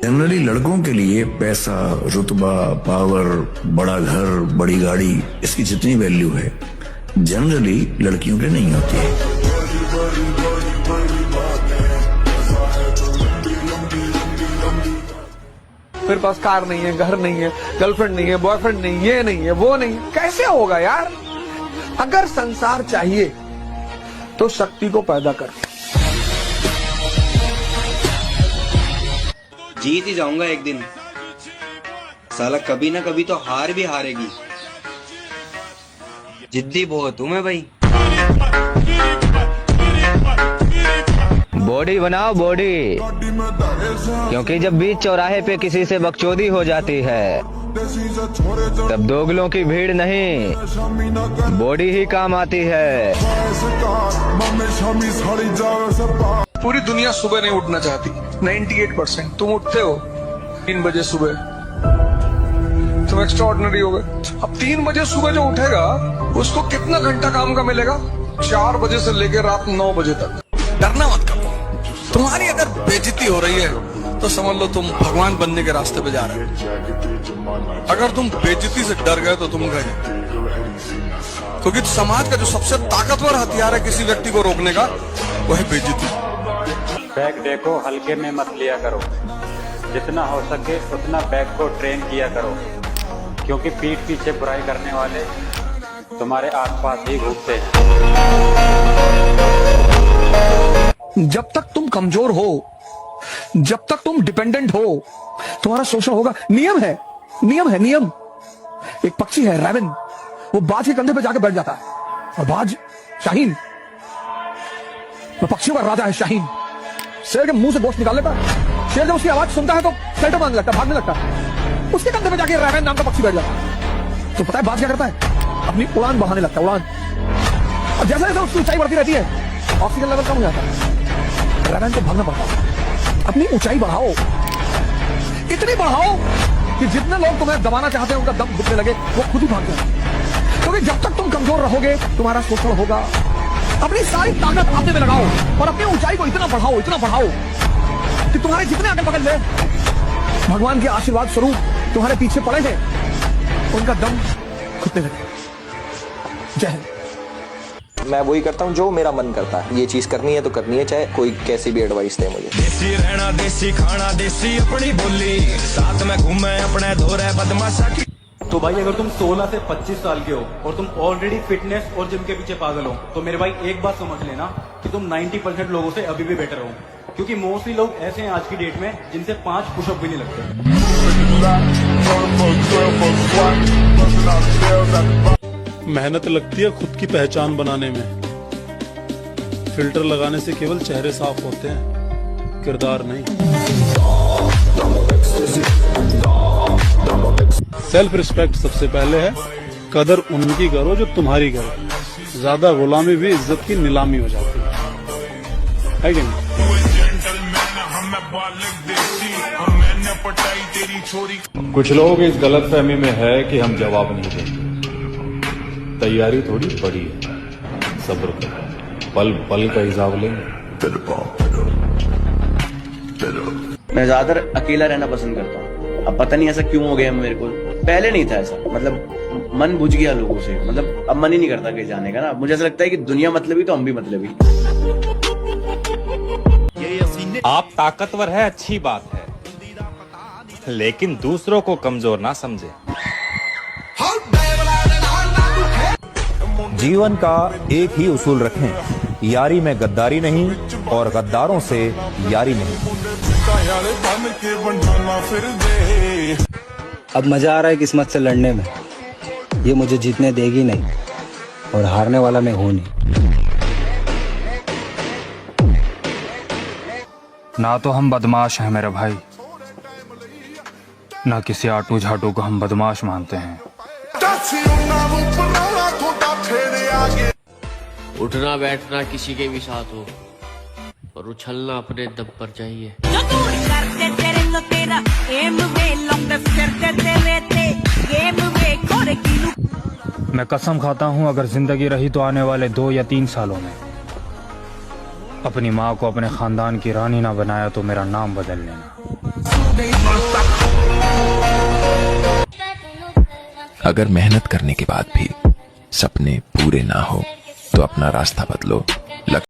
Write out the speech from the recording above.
Generally लड़कों के लिए पैसा, रुतबा, पावर, बड़ा घर, बड़ी गाड़ी, इसकी जितनी वैल्यू है जनरली लड़कियों के नहीं होती है। मेरे पास कार नहीं है, घर नहीं है, गर्लफ्रेंड नहीं है, बॉयफ्रेंड नहीं, ये नहीं है, वो नहीं है, कैसे होगा यार? अगर संसार चाहिए तो शक्ति को पैदा कर। जीत ही जाऊंगा एक दिन। साला कभी ना कभी तो हार भी हारेगी। जिद्दी बहुत हूं मैं भाई। बॉडी बनाओ बॉडी, क्योंकि जब बीच चौराहे पे किसी से बकचोदी हो जाती है तब दोगलों की भीड़ नहीं, बॉडी ही काम आती है। पूरी दुनिया सुबह नहीं उठना चाहती, 98%। तुम उठते हो 3 बजे सुबह, तुम एक्स्ट्राऑर्डिनरी हो गए। अब 3 बजे सुबह जो उठेगा उसको कितना घंटा काम का मिलेगा? 4 बजे से लेकर रात 9 बजे तक। डरना मत करो। तुम्हारी अगर बेइज्जती हो रही है तो समझ लो तुम भगवान बनने के रास्ते पे जा रहे हो। अगर तुम बेइज्जती से डर गए तो तुम गए, क्योंकि समाज का जो सबसे ताकतवर हथियार है किसी व्यक्ति को रोकने का, वो है बेइज्जती। बैग देखो हल्के में मत लिया करो, जितना हो सके उतना बैग को ट्रेन किया करो, क्योंकि पीठ पीछे बुराई करने वाले तुम्हारे आसपास ही घूमते हैं। जब तक तुम कमजोर हो, जब तक तुम डिपेंडेंट हो, तुम्हारा शोषण होगा। नियम है, नियम है, नियम। एक पक्षी है रैवन, वो बाज के कंधे पे जाके बैठ जाता है, और बाज शाहीन, वो पक्षियों का राजा है शाहीन। शेर के मुंह से गोश्त निकाल लेता है। शेर जब उसकी आवाज सुनता है तो शेल्टर मांगने लगता है, भागने लगता है। उसके कंधे पे जाके रैवन नाम का पक्षी बैठ जाता है। तो पता है बाज क्या करता है? अपनी उड़ान बढ़ाने लगता है, उड़ान। और जैसे जैसे उसकी ऊंचाई बढ़ती रहती है, ऑक्सीजन लेवल कम हो जाता है, रैवन को भागना पड़ता है। अपनी ऊंचाई बढ़ाओ, इतनी बढ़ाओ कि जितने लोग तुम्हें दबाना चाहते हैं उनका दम घुटने लगे, वो खुद ही भाग जाए। क्योंकि जब तक तुम कमजोर रहोगे तुम्हारा शोषण होगा। अपनी सारी ताकत अपने में लगाओ और अपनी ऊंचाई को इतना बढ़ाओ कि तुम्हारे जितने आगे पकड़ ले, भगवान के आशीर्वाद स्वरूप तुम्हारे पीछे पड़े हैं, उनका दम घुटने लगे। जय हिंद। मैं वही करता हूँ जो मेरा मन करता है। ये चीज करनी है तो करनी है, चाहे कोई कैसी भी एडवाइस दे मुझे। देसी रहना, देसी खाना, देसी अपनी बोली, साथ में घूमे अपने धोरे बदमाशा की। तो भाई अगर तुम 16 से 25 साल के हो और तुम ऑलरेडी फिटनेस और जिम के पीछे पागल हो, तो मेरे भाई एक बात समझ लेना कि तुम 90% लोगों से अभी भी बेटर हो, क्योंकि मोस्टली लोग ऐसे हैं आज की डेट में जिनसे 5 पुशअप भी नहीं लगते। मेहनत लगती है खुद की पहचान बनाने में। फिल्टर लगाने से केवल चेहरे साफ होते हैं, किरदार नहीं। सेल्फ रिस्पेक्ट सबसे पहले है। कदर उनकी करो जो तुम्हारी करो। ज्यादा गुलामी भी इज्जत की नीलामी हो जाती है कि नहीं? कुछ लोग इस गलतफहमी में है कि हम जवाब नहीं देंगे। तैयारी थोड़ी बड़ी है, सब्र करो, पल पल का हिसाब लेंगे। मैं ज्यादातर अकेला रहना पसंद करता हूँ। अब पता नहीं ऐसा क्यों हो गया मेरे को, पहले नहीं था ऐसा। मतलब मन बुझ गया लोगों से, मतलब अब मन ही नहीं करता कहीं जाने का ना। मुझे ऐसा लगता है कि दुनिया मतलबी तो हम भी मतलबी। आप ताकतवर है, अच्छी बात है, लेकिन दूसरों को कमजोर ना समझे। जीवन का एक ही उसूल रखें, यारी में गद्दारी नहीं और गद्दारों से यारी नहीं। अब मजा आ रहा है किस्मत से लड़ने में। ये मुझे जीतने देगी नहीं और हारने वाला मैं हूं नहीं। ना तो हम बदमाश हैं मेरे भाई, ना किसी आटू झाटू को हम बदमाश मानते हैं। उठना बैठना किसी के भी साथ हो, और उछलना अपने दम पर चाहिए। मैं कसम खाता हूँ अगर जिंदगी रही तो आने वाले 2 या 3 सालों में अपनी माँ को अपने खानदान की रानी ना बनाया तो मेरा नाम बदल लेना। अगर मेहनत करने के बाद भी सपने पूरे ना हो तो अपना रास्ता बदलो।